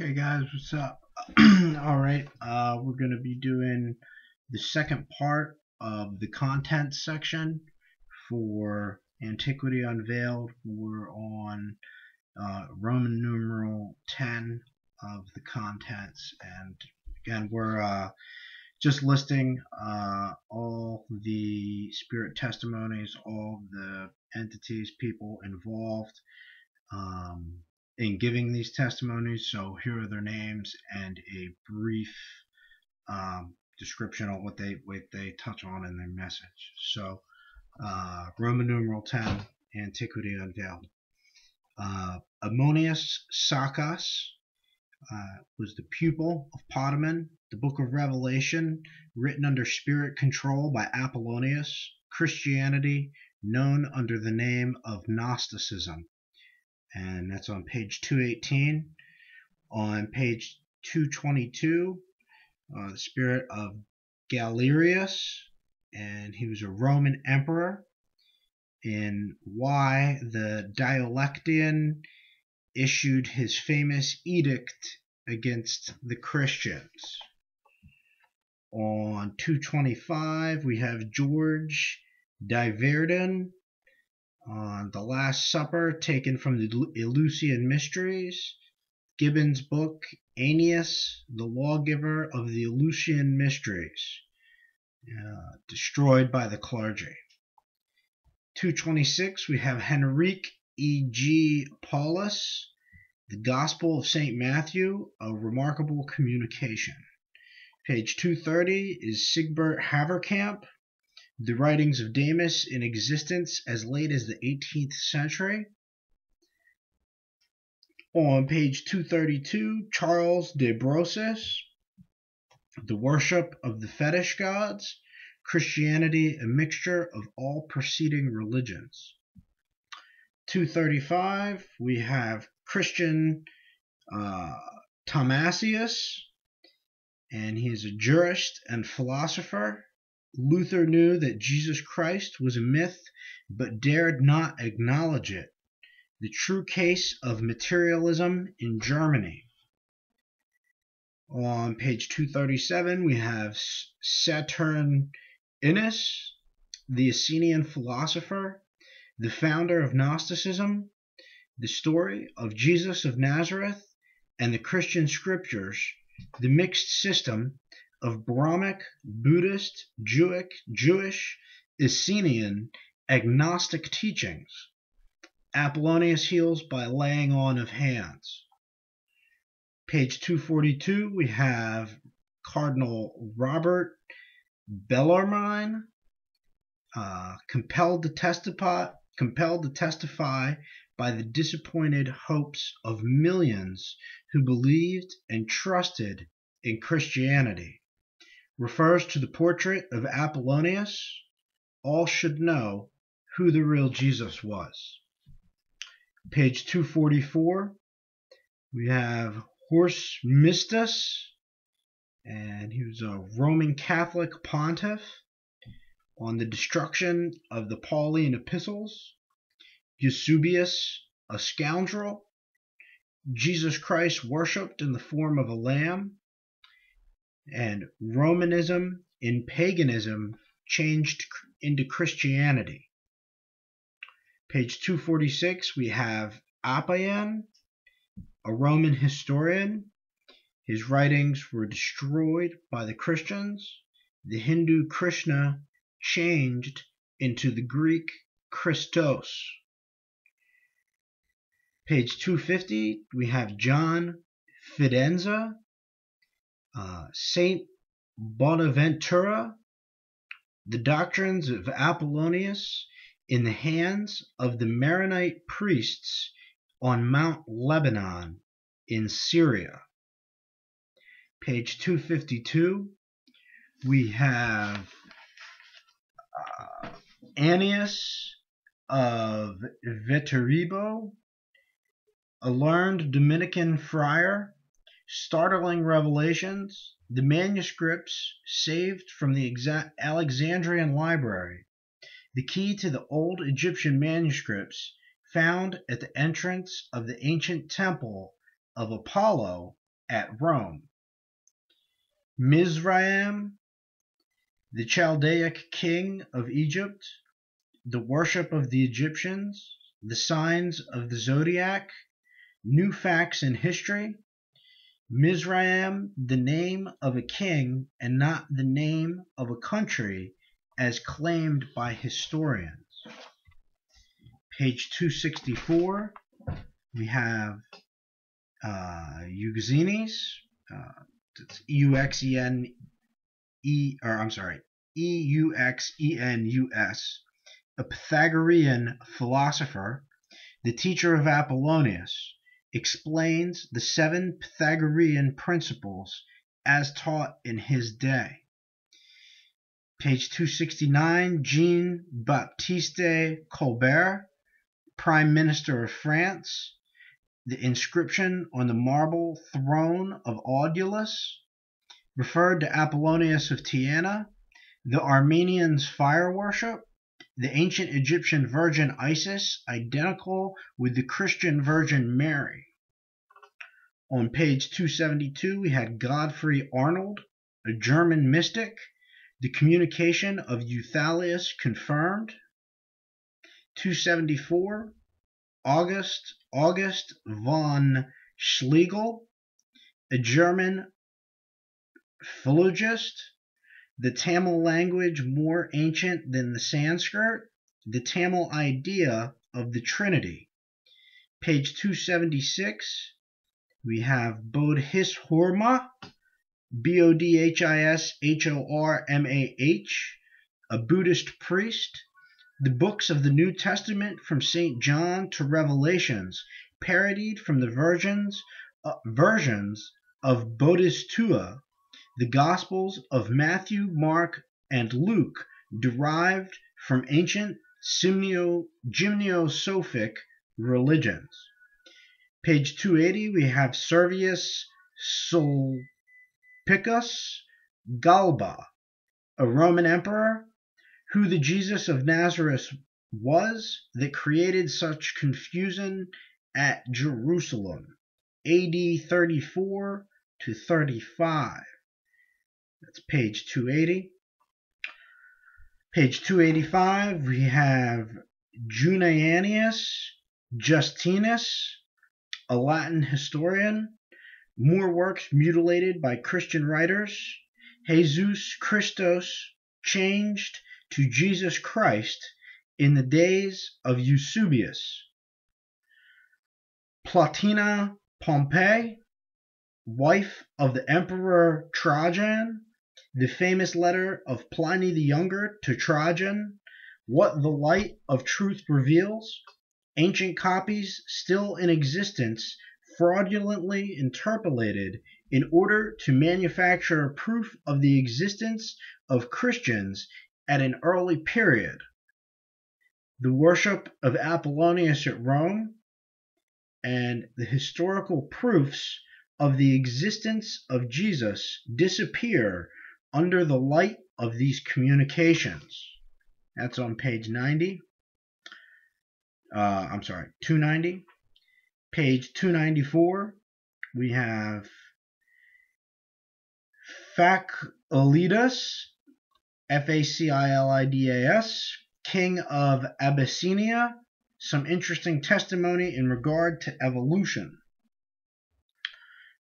Okay, guys, what's up? All right, we're going to be doing the second part of the content section for Antiquity Unveiled. We're on Roman numeral 10 of the contents, and again, we're just listing all the spirit testimonies, all the entities, people involved in giving these testimonies. So here are their names and a brief description of what they touch on in their message. So Roman numeral 10, Antiquity Unveiled. Ammonius Saccas was the pupil of Potamon. The Book of Revelation, written under spirit control by Apollonius. Christianity, known under the name of Gnosticism. And that's on page 218. On page 222, the spirit of Galerius, and he was a Roman emperor. In Y, the Dialectian issued his famous edict against the Christians. On 225, we have George Diverden on the Last Supper, taken from the Eleusinian Mysteries. Gibbon's book, Aeneas, the Lawgiver of the Eleusinian Mysteries, destroyed by the clergy. 226, we have Henrique E.G. Paulus, the Gospel of St. Matthew, a remarkable communication. Page 230 is Sigbert Haverkamp, the writings of Damis, in existence as late as the 18th century. On page 232, Charles de Brosses, the worship of the fetish gods, Christianity, a mixture of all preceding religions. 235, we have Christian Thomasius, and he is a jurist and philosopher. Luther knew that Jesus Christ was a myth, but dared not acknowledge it. The true case of materialism in Germany. On page 237, we have Saturninus, the Essenian philosopher, the founder of Gnosticism, the story of Jesus of Nazareth, and the Christian scriptures, the mixed system of Brahmic, Buddhist, Jewish, Essenian, agnostic teachings. Apollonius heals by laying on of hands. Page 242, we have Cardinal Robert Bellarmine, compelled to testify by the disappointed hopes of millions who believed and trusted in Christianity. Refers to the portrait of Apollonius. All should know who the real Jesus was. Page 244, we have Hormisdas, and he was a Roman Catholic pontiff on the destruction of the Pauline epistles. Eusebius, a scoundrel. Jesus Christ worshipped in the form of a lamb. And Romanism in paganism changed into Christianity. Page 246, we have Appian, a Roman historian. His writings were destroyed by the Christians. The Hindu Krishna changed into the Greek Christos. Page 250, we have John Fidenza, Saint Bonaventura, the doctrines of Apollonius in the hands of the Maronite priests on Mount Lebanon in Syria. Page 252, we have Annius of Viterbo, a learned Dominican friar. Startling revelations, the manuscripts saved from the Alexandrian library, the key to the old Egyptian manuscripts found at the entrance of the ancient temple of Apollo at Rome. Mizraim, the Chaldaic king of Egypt, the worship of the Egyptians, the signs of the zodiac, new facts in history. Mizraim, the name of a king and not the name of a country as claimed by historians. Page 264, we have Euxenes, Euxenus, a Pythagorean philosopher, the teacher of Apollonius, explains the 7 Pythagorean principles as taught in his day. Page 269, Jean-Baptiste Colbert, Prime Minister of France, the inscription on the marble throne of Audulus referred to Apollonius of Tyana, the Armenians' fire worship, the ancient Egyptian virgin Isis, identical with the Christian Virgin Mary. On page 272, we had Godfrey Arnold, a German mystic, the communication of Euthalius confirmed. 274, August von Schlegel, a German philologist, the Tamil language more ancient than the Sanskrit, the Tamil idea of the Trinity. Page 276, we have Bodhishorma, Bodhishormah, a Buddhist priest. The books of the New Testament from St. John to Revelations, parodied from the versions of Bodhisattva, the Gospels of Matthew, Mark, and Luke, derived from ancient Gymnosophic religions. Page 280, we have Servius Sulpicius Galba, a Roman emperor, who the Jesus of Nazareth was that created such confusion at Jerusalem, AD 34 to 35. That's page 280. Page 285, we have Junianus Justinus, a Latin historian, more works mutilated by Christian writers. Jesus Christos changed to Jesus Christ in the days of Eusebius. Plotina Pompey, wife of the Emperor Trajan, the famous letter of Pliny the Younger to Trajan, what the light of truth reveals, ancient copies still in existence fraudulently interpolated in order to manufacture proof of the existence of Christians at an early period, the worship of Apollonius at Rome, and the historical proofs of the existence of Jesus disappear under the light of these communications. That's on page 90. 290. Page 294, we have Facilidas, Facilidas, king of Abyssinia, some interesting testimony in regard to evolution.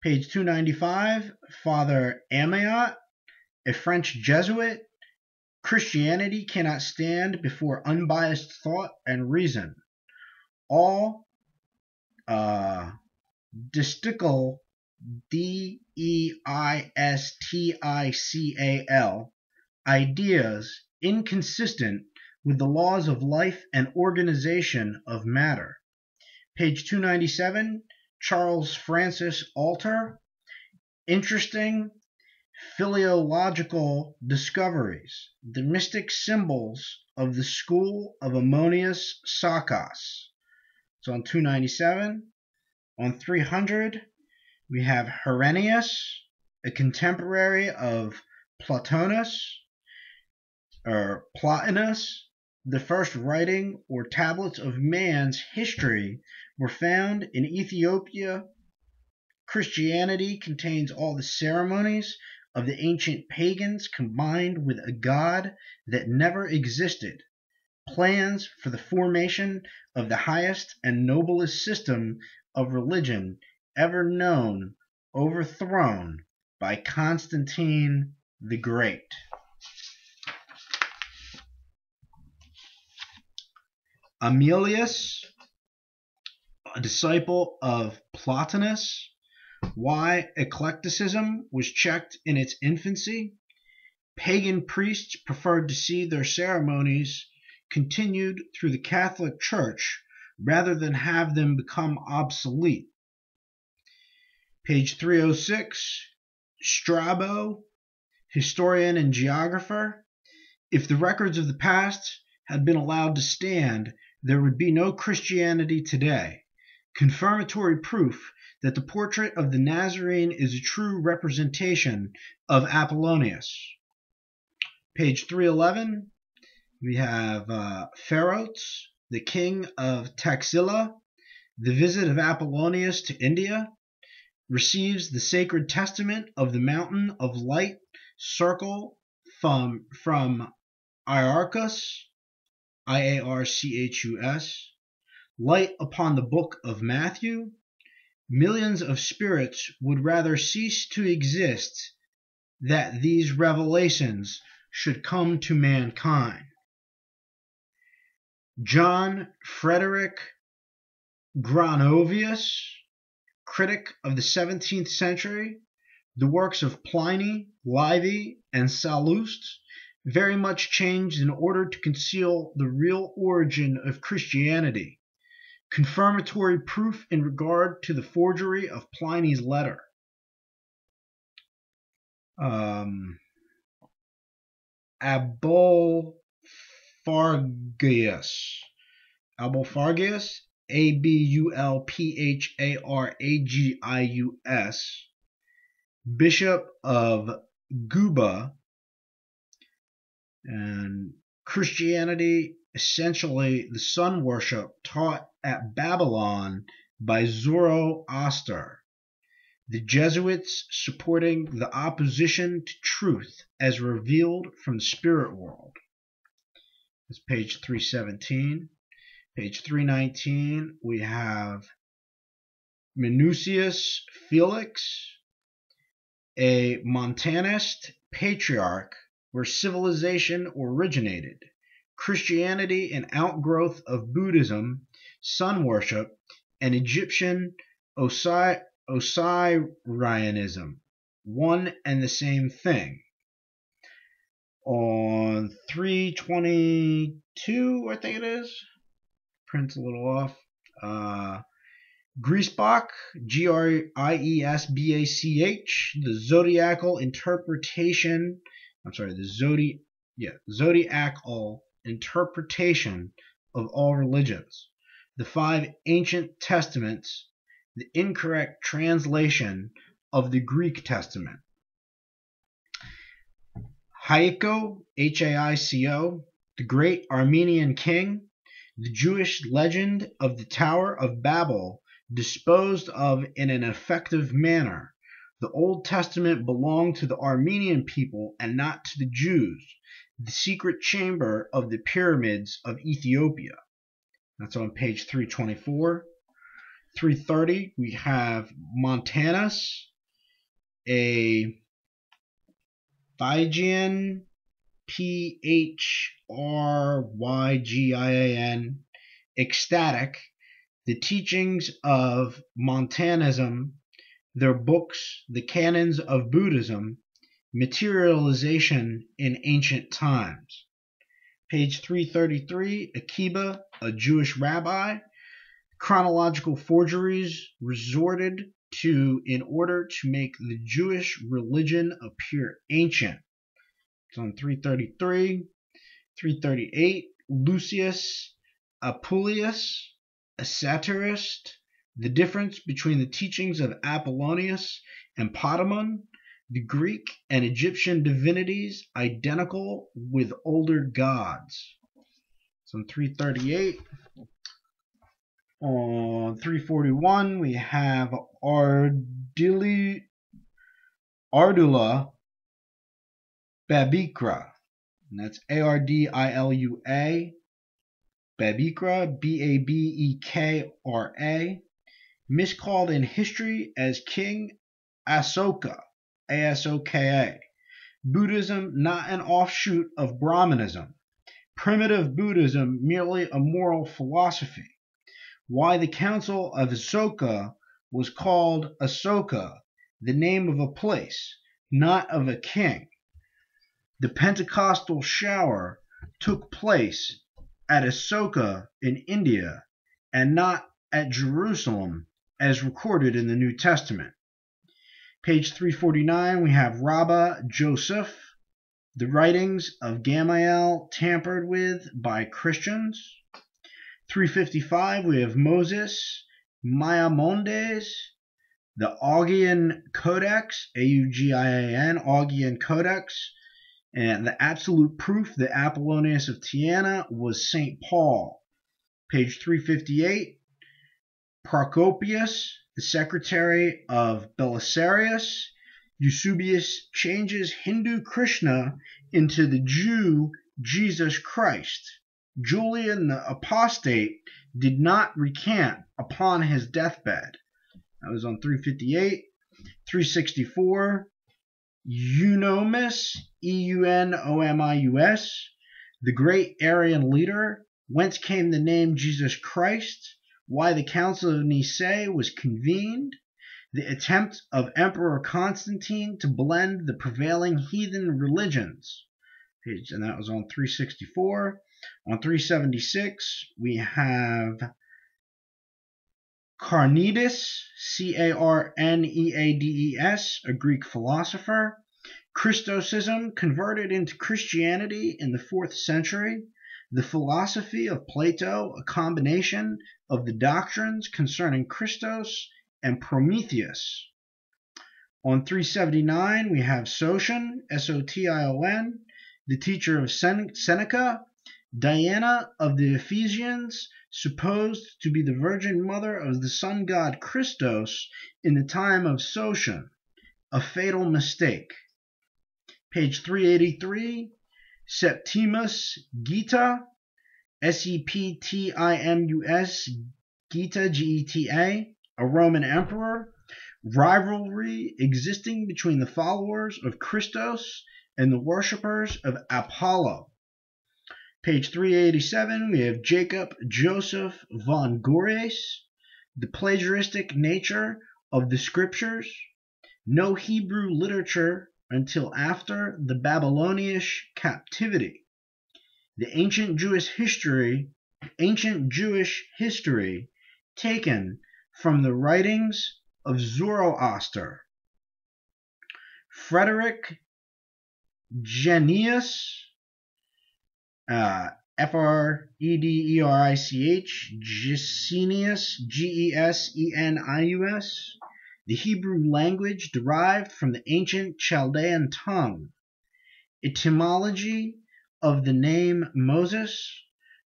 Page 295, Father Amayot, a French Jesuit, Christianity cannot stand before unbiased thought and reason. All deistical, D-E-I-S-T-I-C-A-L, ideas inconsistent with the laws of life and organization of matter. Page 297, Charles Francis Alter, interesting philological discoveries, the mystic symbols of the school of Ammonius Saccas. So on 297, on 300, we have Herennius, a contemporary of Plotinus, the first writing or tablets of man's history were found in Ethiopia Christianity contains all the ceremonies of the ancient pagans combined with a God that never existed, plans for the formation of the highest and noblest system of religion ever known, overthrown by Constantine the Great. Aemilius, a disciple of Plotinus, why eclecticism was checked in its infancy. Pagan priests preferred to see their ceremonies continued through the Catholic Church rather than have them become obsolete. Page 306, Strabo, historian and geographer. If the records of the past had been allowed to stand, there would be no Christianity today. Confirmatory proof that the portrait of the Nazarene is a true representation of Apollonius. Page 311, we have Pharos, the king of Taxila. The visit of Apollonius to India, receives the sacred testament of the mountain of light circle from Iarchus, Iarchus, light upon the book of Matthew. Millions of spirits would rather cease to exist that these revelations should come to mankind. John Frederick Gronovius, critic of the 17th century, the works of Pliny, Livy, and Sallust very much changed in order to conceal the real origin of Christianity. Confirmatory proof in regard to the forgery of Pliny's letter. Abulphargius, Abulphargius, Bishop of Guba, and Christianity, essentially the sun worship taught at Babylon by Zoroaster. The Jesuits supporting the opposition to truth as revealed from the spirit world. That's page 317. Page 319, we have Minucius Felix, a Montanist patriarch where civilization originated. Christianity, an outgrowth of Buddhism, sun worship, and Egyptian Osirianism, one and the same thing. On 322, I think it is, print's a little off, Griesbach, Griesbach, the zodiacal interpretation, zodiacal interpretation of all religions, the 5 ancient testaments, the incorrect translation of the Greek Testament. Haico, Haico, the great Armenian king, the Jewish legend of the Tower of Babel disposed of in an effective manner. The Old Testament belonged to the Armenian people and not to the Jews. The secret chamber of the pyramids of Ethiopia. That's on page 324. 330, we have Montanus, a Phrygian, Phrygin, ecstatic, the teachings of Montanism, their books, the canons of Buddhism, materialization in ancient times. Page 333, Akiba, a Jewish rabbi, chronological forgeries resorted to in order to make the Jewish religion appear ancient. It's on 333. 338, Lucius Apuleius, a satirist, the difference between the teachings of Apollonius and Potamon, the Greek and Egyptian divinities identical with older gods. It's on 338. On 341, we have Ardula babikra, and that's Ardilua, babikra, Babekra, miscalled in history as King Asoka, Asoka. Buddhism not an offshoot of Brahmanism. Primitive Buddhism merely a moral philosophy. Why the Council of Asoka was called Asoka, the name of a place, not of a king. The Pentecostal shower took place at Asoka in India and not at Jerusalem as recorded in the New Testament. Page 349, we have Rabba Joseph, the writings of Gamaliel tampered with by Christians. 355, we have Moses, Maimonides, the Augean Codex, Augian, Augean Codex, and the absolute proof that Apollonius of Tyana was St. Paul. Page 358, Procopius, the secretary of Belisarius, Eusebius changes Hindu Krishna into the Jew Jesus Christ. Julian the Apostate did not recant upon his deathbed. That was on 358. 364, Eunomius, Eunomius, the great Arian leader, whence came the name Jesus Christ, why the Council of Nicaea was convened, the attempt of Emperor Constantine to blend the prevailing heathen religions. And that was on 364. On 376, we have Carneades, Carneades, a Greek philosopher. Christosism converted into Christianity in the 4th century. The philosophy of Plato, a combination of the doctrines concerning Christos and Prometheus. On 379, we have Sotion, Sotion, the teacher of Seneca, Diana of the Ephesians, supposed to be the virgin mother of the sun god Christos in the time of Sotion, a fatal mistake. Page 383, Septimus Geta, Septimus Geta, Geta, a Roman emperor. Rivalry existing between the followers of Christos and the worshippers of Apollo. Page 387, we have Jacob Joseph von Gores, the plagiaristic nature of the scriptures. No Hebrew literature until after the Babylonian captivity. The ancient Jewish history taken from the writings of Zoroaster. Frederick Genius, Frederich, Gesenius, Gesenius, the Hebrew language derived from the ancient Chaldean tongue. Etymology of the name Moses.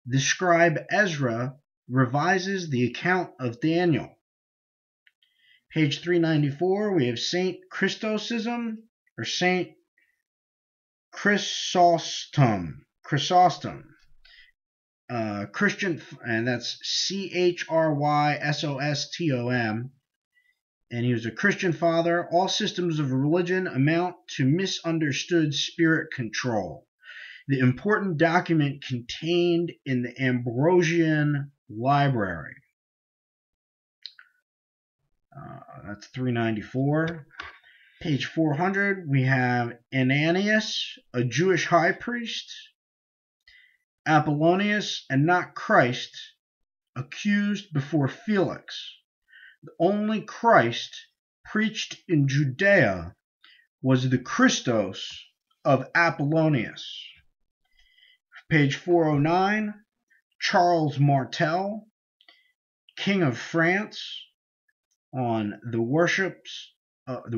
The scribe Ezra revises the account of Daniel. Page 394, we have Saint Christosism, or Saint Chrysostom, Christian, and that's Chrysostom, and he was a Christian father. All systems of religion amount to misunderstood spirit control. The important document contained in the Ambrosian Library. That's 394. Page 400, we have Ananias, a Jewish high priest. Apollonius, and not Christ, accused before Felix. The only Christ preached in Judea was the Christos of Apollonius. Page 409, Charles Martel, King of France, on the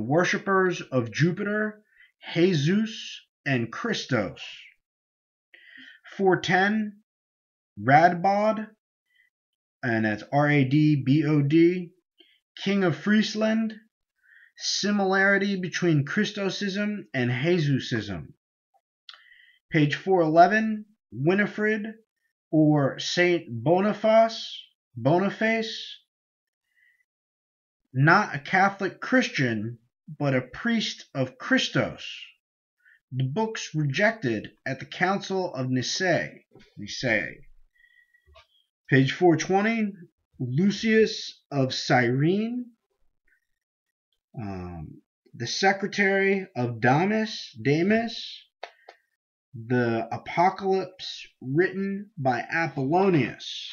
worshippers of Jupiter, Jesus, and Christos. 410, Radbod, and that's Radbod, King of Friesland, Similarity between Christosism and Jesusism. Page 411, Winifred or Saint Boniface, not a Catholic Christian, but a priest of Christos. The books rejected at the Council of Nicaea. Page 420, Lucius of Cyrene, the secretary of Damis, the Apocalypse written by Apollonius.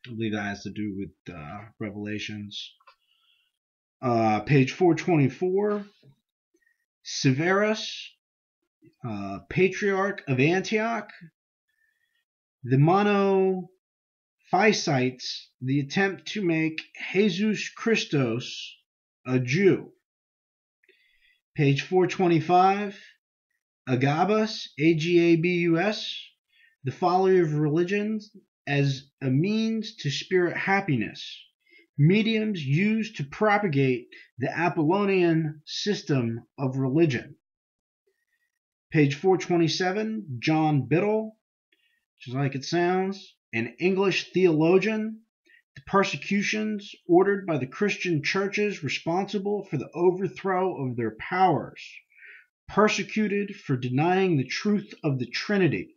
I believe that has to do with Revelations. Page 424, Severus, Patriarch of Antioch, the Monophysites, the attempt to make Jesus Christos a Jew. Page 425, Agabus, Agabus, the follower of religions as a means to spirit happiness. Mediums used to propagate the Apollonian system of religion. Page 427, John Biddle, just like it sounds, an English theologian. The persecutions ordered by the Christian churches responsible for the overthrow of their powers. Persecuted for denying the truth of the Trinity.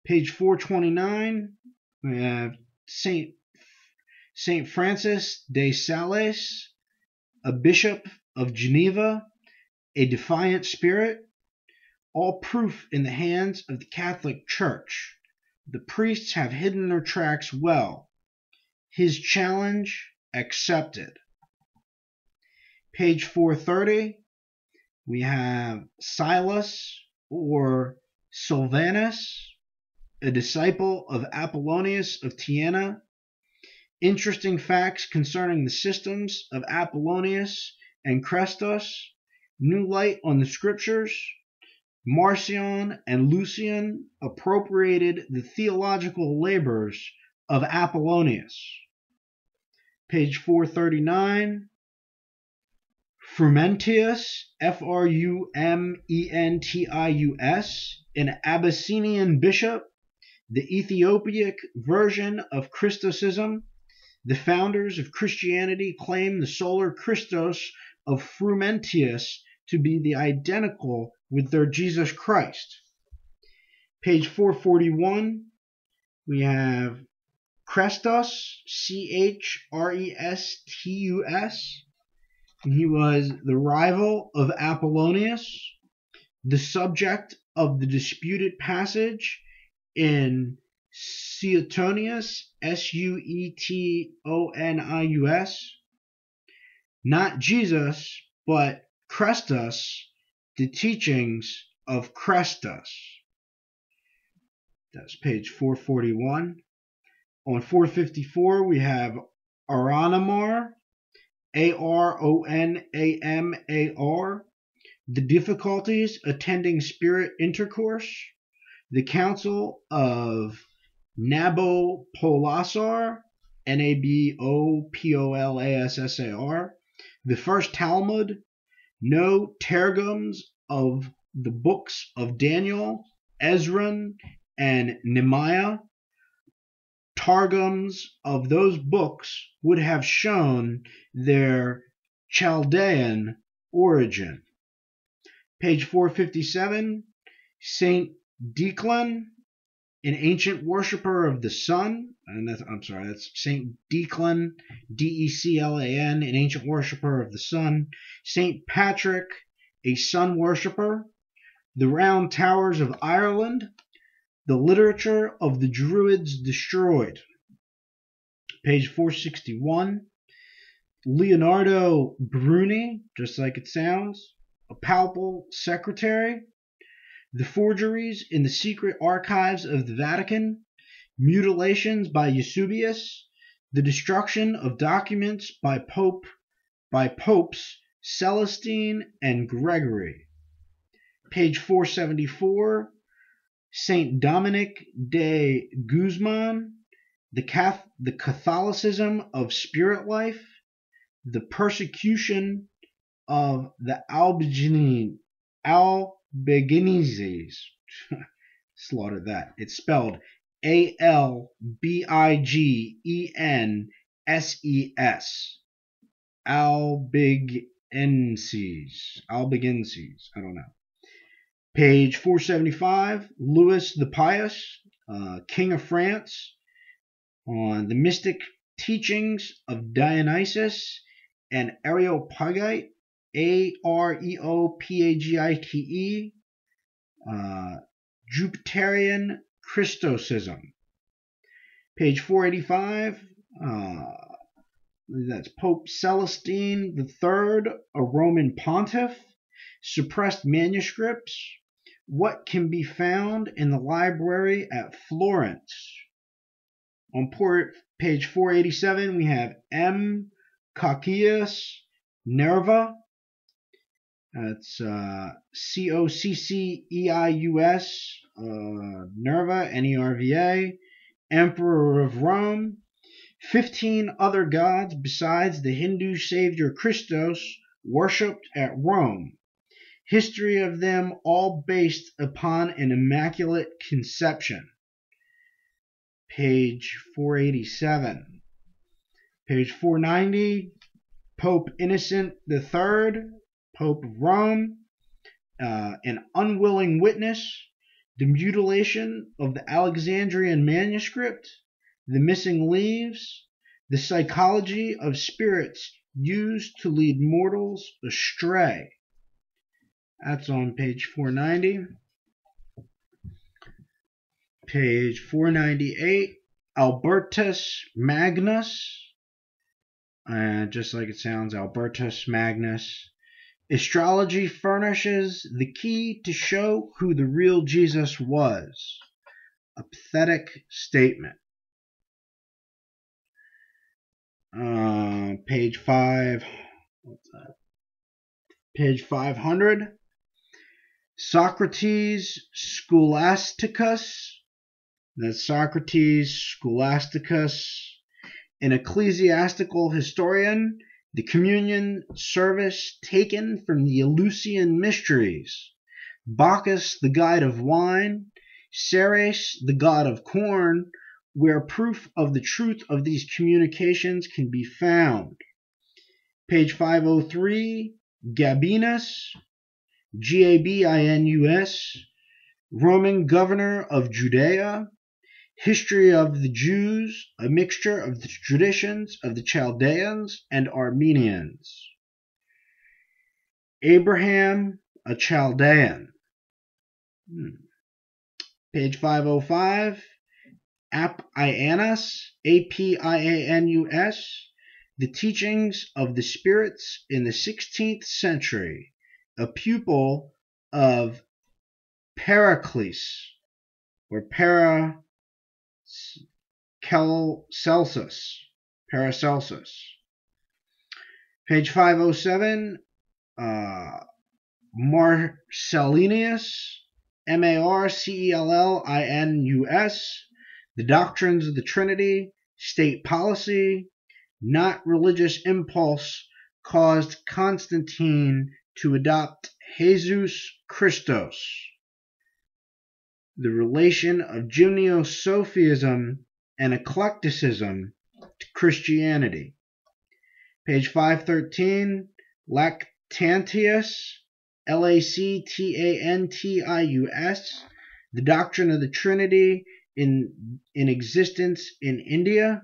Page 429, we have Saint Francis de Sales, a bishop of Geneva, a defiant spirit, all proof in the hands of the Catholic Church. The priests have hidden their tracks well. His challenge accepted. Page 430, we have Silas or Sylvanus, a disciple of Apollonius of Tyana. Interesting facts concerning the systems of Apollonius and Christos. New light on the scriptures. Marcion and Lucian appropriated the theological labors of Apollonius. Page 439. Frumentius, Frumentius, an Abyssinian bishop, the Ethiopic version of Christosism. The founders of Christianity claim the solar Christos of Frumentius to be the identical with their Jesus Christ. Page 441, we have Chrestus, Chrestus. He was the rival of Apollonius, the subject of the disputed passage in Suetonius, Suetonius, not Jesus, but Chrestus, the teachings of Chrestus. That's page 441. On 454, we have Aronamar, Aronamar, the difficulties attending spirit intercourse, the Council of Nabopolassar, Nabopolassar, the first Talmud, no targums of the books of Daniel, Ezra, and Nehemiah. Targums of those books would have shown their Chaldean origin. Page 457, Saint Declan, an ancient worshipper of the sun, that's Saint Declan, Declan, an ancient worshipper of the sun. Saint Patrick, a sun worshipper. The Round Towers of Ireland, the literature of the Druids destroyed. Page 461, Leonardo Bruni, just like it sounds, a papal secretary. The forgeries in the secret archives of the Vatican, mutilations by Eusebius, the destruction of documents by Popes Celestine and Gregory. Page 474, Saint Dominic de Guzman, the Catholicism of spirit life, The persecution of the Albigenses. Slaughtered that. It's spelled Albigenses. Albigenses. I don't know. Page 475. Louis the Pious, King of France, on the mystic teachings of Dionysius and Areopagite, Areopagite, Jupiterian Christosism. Page 485, that's Pope Celestine III, a Roman pontiff, suppressed manuscripts. What can be found in the library at Florence? On page 487, we have M. Coccius Nerva. That's Cocceius, Nerva, Nerva, Emperor of Rome. 15 other gods besides the Hindu savior Christos worshipped at Rome. History of them all based upon an immaculate conception. Page 487. Page 490, Pope Innocent III, Pope of Rome, an unwilling witness, the mutilation of the Alexandrian manuscript, the missing leaves, the psychology of spirits used to lead mortals astray. That's on page 490. Page 498, Albertus Magnus, just like it sounds, Albertus Magnus. Astrology furnishes the key to show who the real Jesus was. A pathetic statement. Page 5. What's that? Page 500. Socrates Scholasticus. That's Socrates Scholasticus, an ecclesiastical historian. The communion service taken from the Eleusinian mysteries. Bacchus, the god of wine. Ceres, the god of corn, where proof of the truth of these communications can be found. Page 503, Gabinus, Gabinus, Roman governor of Judea. History of the Jews, a mixture of the traditions of the Chaldeans and Armenians. Abraham, a Chaldean. Page 505, Apianus, Apianus, the teachings of the spirits in the 16th century, a pupil of Pericles, or Paracelsus. Page 507, Marcellinus, Marcellinus, the doctrines of the Trinity, state policy, not religious impulse, caused Constantine to adopt Jesus Christos. The relation of Gymnosophism and eclecticism to Christianity. Page 513, Lactantius, Lactantius, the doctrine of the Trinity in existence in India,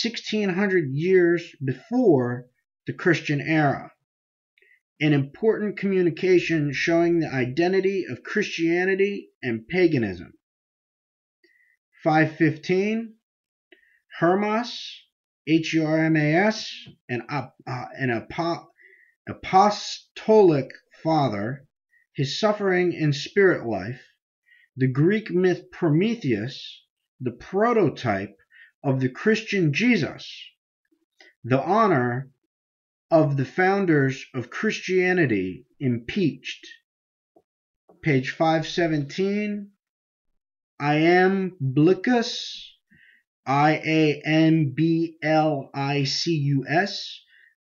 1600 years before the Christian era. An important communication showing the identity of Christianity and paganism. 515, Hermas, Hermas, an apostolic father, his suffering and spirit life, the Greek myth Prometheus, the prototype of the Christian Jesus, the honor of the founders of Christianity impeached. Page 517, Iamblichus, Iamblichus,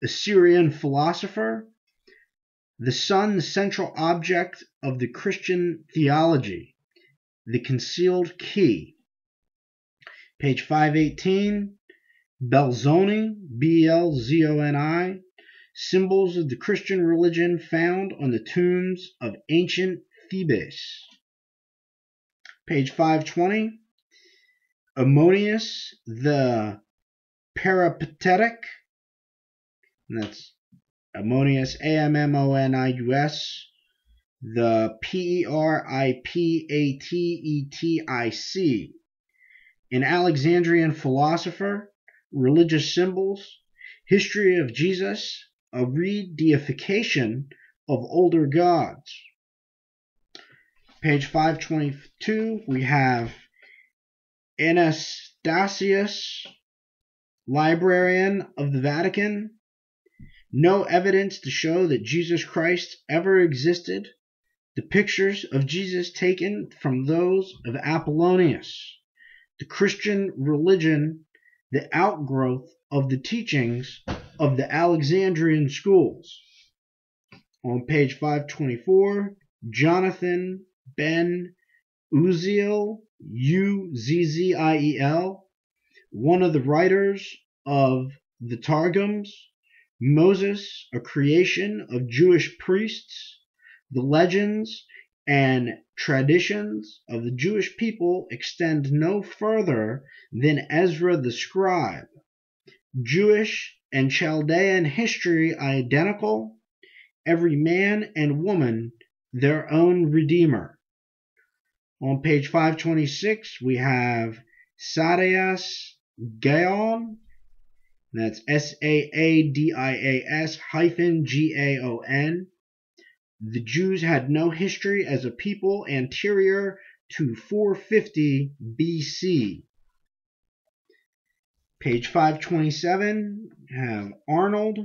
Assyrian philosopher. The sun, the central object of the Christian theology. The concealed key. Page 518. Belzoni, Belzoni, symbols of the Christian religion found on the tombs of ancient Thebes. Page 520. Ammonius the Peripatetic, that's Ammonius, Ammonius, the Peripatetic, an Alexandrian philosopher, religious symbols, history of Jesus, a re-deification of older gods. Page 522, we have Anastasius, librarian of the Vatican. No evidence to show that Jesus Christ ever existed. The pictures of Jesus taken from those of Apollonius. The Christian religion, the outgrowth of the teachings of the Alexandrian schools. On page 524, Jonathan ben Uzziel, Uzziel, one of the writers of the Targums. Moses, a creation of Jewish priests. The legends and traditions of the Jewish people extend no further than Ezra the scribe. Jewish and Chaldean history identical. Every man and woman their own redeemer. On page 526, we have Saadias Gaon. That's Saadias-Gaon. The Jews had no history as a people anterior to 450 BC. Page 527, have Arnold,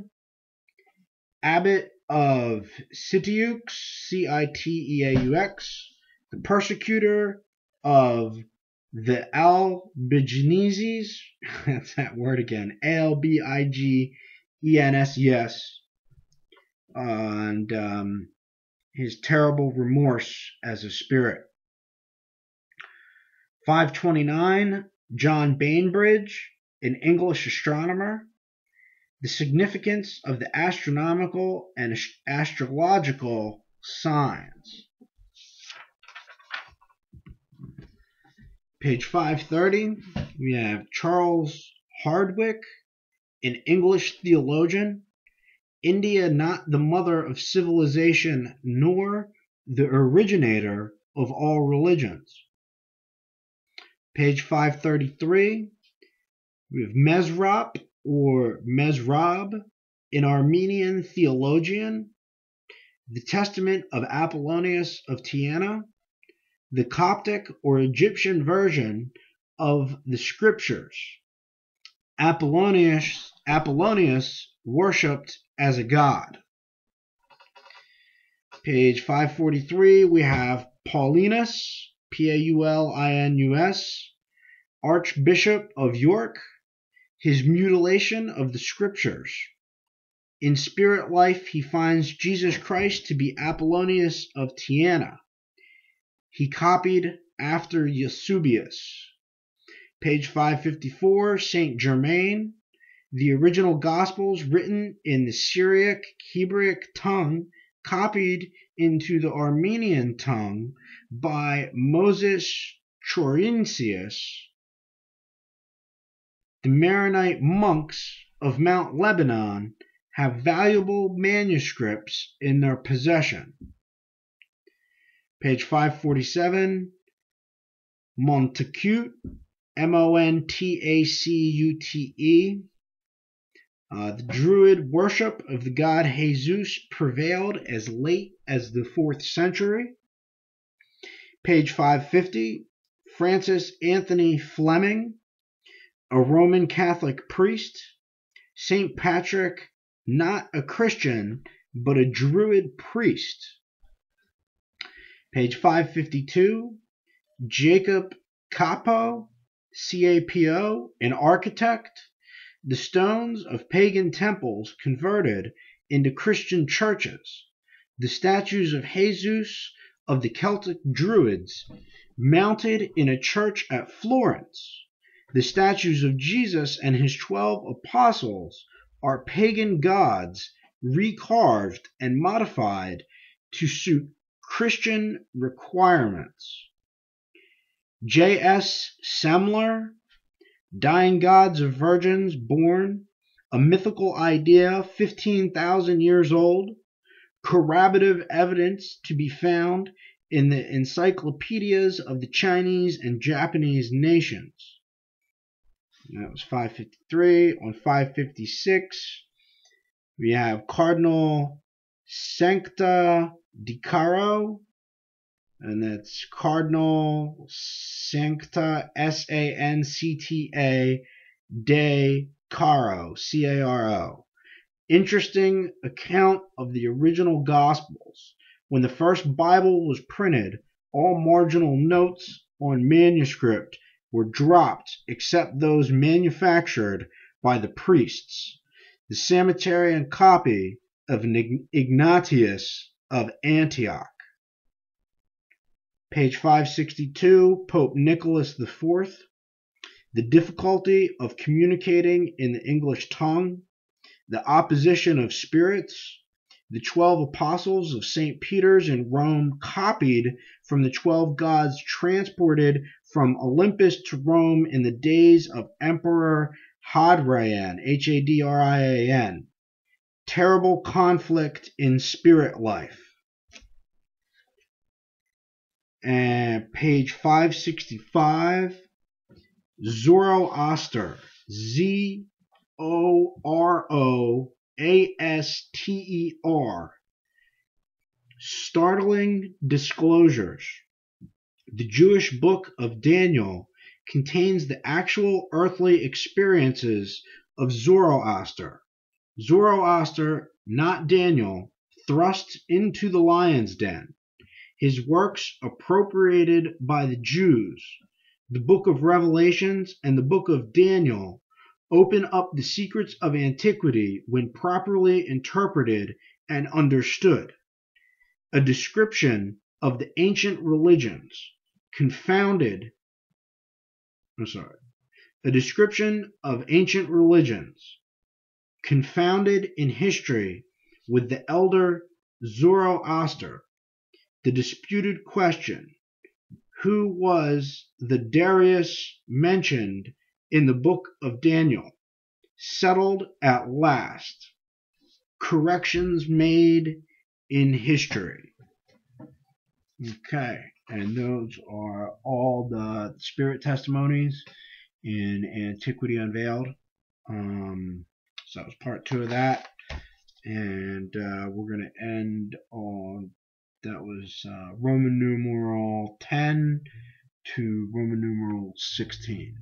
abbot of Citeux, Citeaux, the persecutor of the Albigenses, that's that word again, Albigenses, and his terrible remorse as a spirit. 529, John Bainbridge, an English astronomer. The significance of the astronomical and astrological signs. Page 530, we have Charles Hardwick, an English theologian. India not the mother of civilization, nor the originator of all religions. Page 533, we have Mesrop or Mesrab, an Armenian theologian. The Testament of Apollonius of Tyana, the Coptic or Egyptian version of the scriptures. Apollonius worshipped as a god. Page 543, we have Paulinus, Paulinus, Archbishop of York, his mutilation of the scriptures. In spirit life, he finds Jesus Christ to be Apollonius of Tyana. He copied after Eusebius. Page 554, Saint Germain. The original Gospels written in the Syriac Hebraic tongue copied into the Armenian tongue by Moses Chorincius. The Maronite monks of Mount Lebanon have valuable manuscripts in their possession. Page 547, Montacute, Montacute. The Druid worship of the god Jesus prevailed as late as the 4th century. Page 550, Francis Anthony Fleming, a Roman Catholic priest. St. Patrick, not a Christian, but a Druid priest. Page 552, Jacob Capo, Capo, an architect. The stones of pagan temples converted into Christian churches. The statues of Jesus of the Celtic Druids mounted in a church at Florence. The statues of Jesus and his 12 apostles are pagan gods recarved and modified to suit Christian requirements. J.S. Semler, Dying Gods of Virgins Born, a mythical idea 15,000 years old, corroborative evidence to be found in the encyclopedias of the Chinese and Japanese nations. That was 553. On 556, we have Cardinal Sancta di Caro, and that's Cardinal Sancta, Sancta de Caro, Caro. Interesting account of the original Gospels. When the first Bible was printed, all marginal notes on manuscript were dropped except those manufactured by the priests. The Samaritan copy of Ignatius of Antioch. Page 562, Pope Nicholas IV. The difficulty of communicating in the English tongue. The opposition of spirits. The 12 apostles of St. Peter's in Rome copied from the 12 gods transported from Olympus to Rome in the days of Emperor Hadrian, Hadrian. Terrible conflict in spirit life. And page 565, Zoroaster, Zoroaster. Startling disclosures. The Jewish book of Daniel contains the actual earthly experiences of Zoroaster. Zoroaster, not Daniel, thrust into the lion's den. His works appropriated by the Jews. The book of Revelations and the book of Daniel open up the secrets of antiquity when properly interpreted and understood. A description of the ancient religions a description of ancient religions confounded in history with the elder Zoroaster. The disputed question, who was the Darius mentioned in the book of Daniel, settled at last. Corrections made in history. Okay, and those are all the spirit testimonies in Antiquity Unveiled. So that was part 2 of that, and we're going to end on, that was Roman numeral 10 to Roman numeral 16.